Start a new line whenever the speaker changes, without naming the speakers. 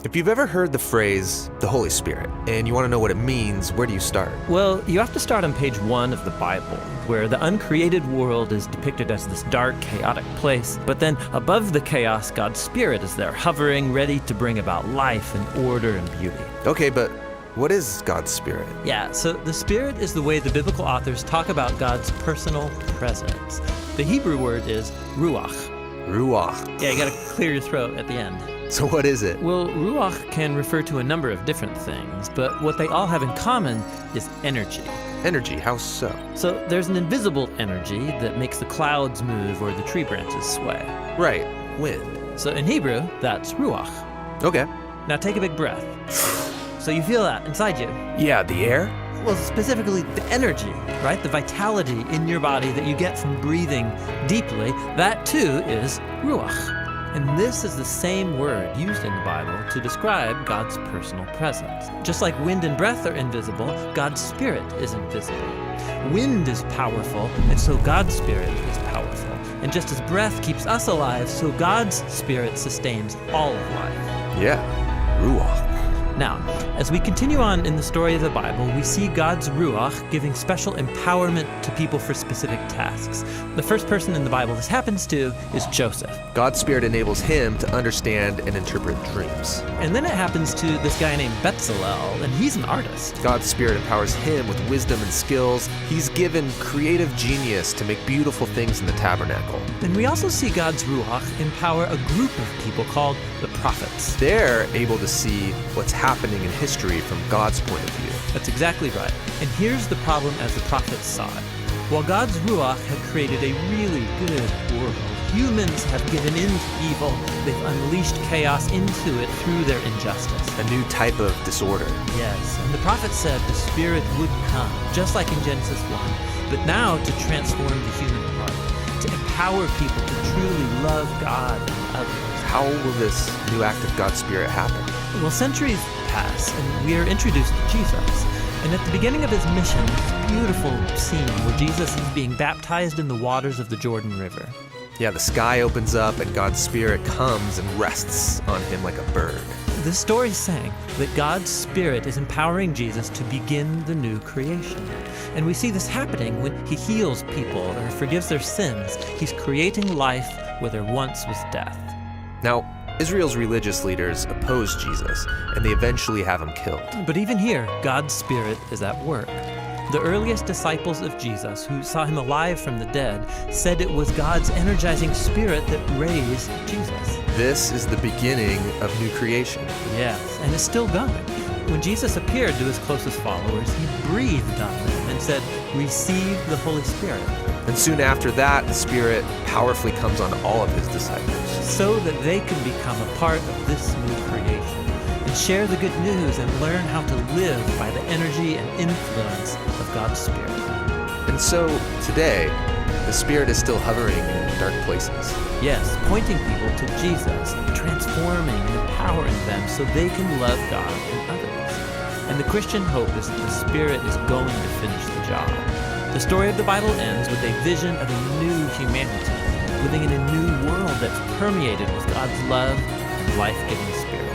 If you've ever heard the phrase, the Holy Spirit, and you want to know what it means, where do you start?
Well, you have to start on page 1 of the Bible, where the uncreated world is depicted as this dark, chaotic place. But then above the chaos, God's Spirit is there, hovering, ready to bring about life and order and beauty.
Okay, but what is God's Spirit?
Yeah, so the Spirit is the way the biblical authors talk about God's personal presence. The Hebrew word is ruach.
Ruach.
Yeah, you gotta clear your throat at the end.
So what is it?
Well, ruach can refer to a number of different things, but what they all have in common is energy.
Energy, how so?
So there's an invisible energy that makes the clouds move or the tree branches sway.
Right, wind.
So in Hebrew, that's ruach.
Okay.
Now take a big breath. So you feel that inside you.
Yeah, the air?
Well, specifically the energy, right? The vitality in your body that you get from breathing deeply, that too is ruach. And this is the same word used in the Bible to describe God's personal presence. Just like wind and breath are invisible, God's Spirit is invisible. Wind is powerful, and so God's Spirit is powerful. And just as breath keeps us alive, so God's Spirit sustains all of life.
Yeah, ruach.
Now, as we continue on in the story of the Bible, we see God's Ruach giving special empowerment to people for specific tasks. The first person in the Bible this happens to is Joseph.
God's Spirit enables him to understand and interpret dreams.
And then it happens to this guy named Bezalel, and he's an artist.
God's Spirit empowers him with wisdom and skills. He's given creative genius to make beautiful things in the tabernacle.
And we also see God's Ruach empower a group of people called the prophets.
They're able to see what's happening in history from God's point of view.
That's exactly right. And here's the problem as the prophets saw it. While God's Ruach had created a really good world, humans have given in to evil. They've unleashed chaos into it through their injustice.
A new type of disorder.
Yes, and the prophet said the Spirit would come, just like in Genesis 1, but now to transform the human heart, to empower people to truly love God and others.
How will this new act of God's Spirit happen?
Well, centuries pass, and we are introduced to Jesus. And at the beginning of his mission, this beautiful scene where Jesus is being baptized in the waters of the Jordan River.
Yeah, the sky opens up and God's Spirit comes and rests on him like a bird.
This story is saying that God's Spirit is empowering Jesus to begin the new creation. And we see this happening when he heals people or forgives their sins. He's creating life where there once was death.
Now, Israel's religious leaders oppose Jesus, and they eventually have him killed.
But even here, God's Spirit is at work. The earliest disciples of Jesus, who saw him alive from the dead, said it was God's energizing Spirit that raised Jesus.
This is the beginning of new creation.
Yes, and it's still going. When Jesus appeared to his closest followers, he breathed on them and said, "Receive the Holy Spirit."
And soon after that, the Spirit powerfully comes on all of his disciples.
So that they can become a part of this new creation and share the good news and learn how to live by the energy and influence of God's Spirit.
And so, today, the Spirit is still hovering in dark places.
Yes, pointing people to Jesus, transforming and empowering them so they can love God and others. And the Christian hope is that the Spirit is going to finish the job. The story of the Bible ends with a vision of a new humanity, living in a new world that's permeated with God's love and life-giving Spirit.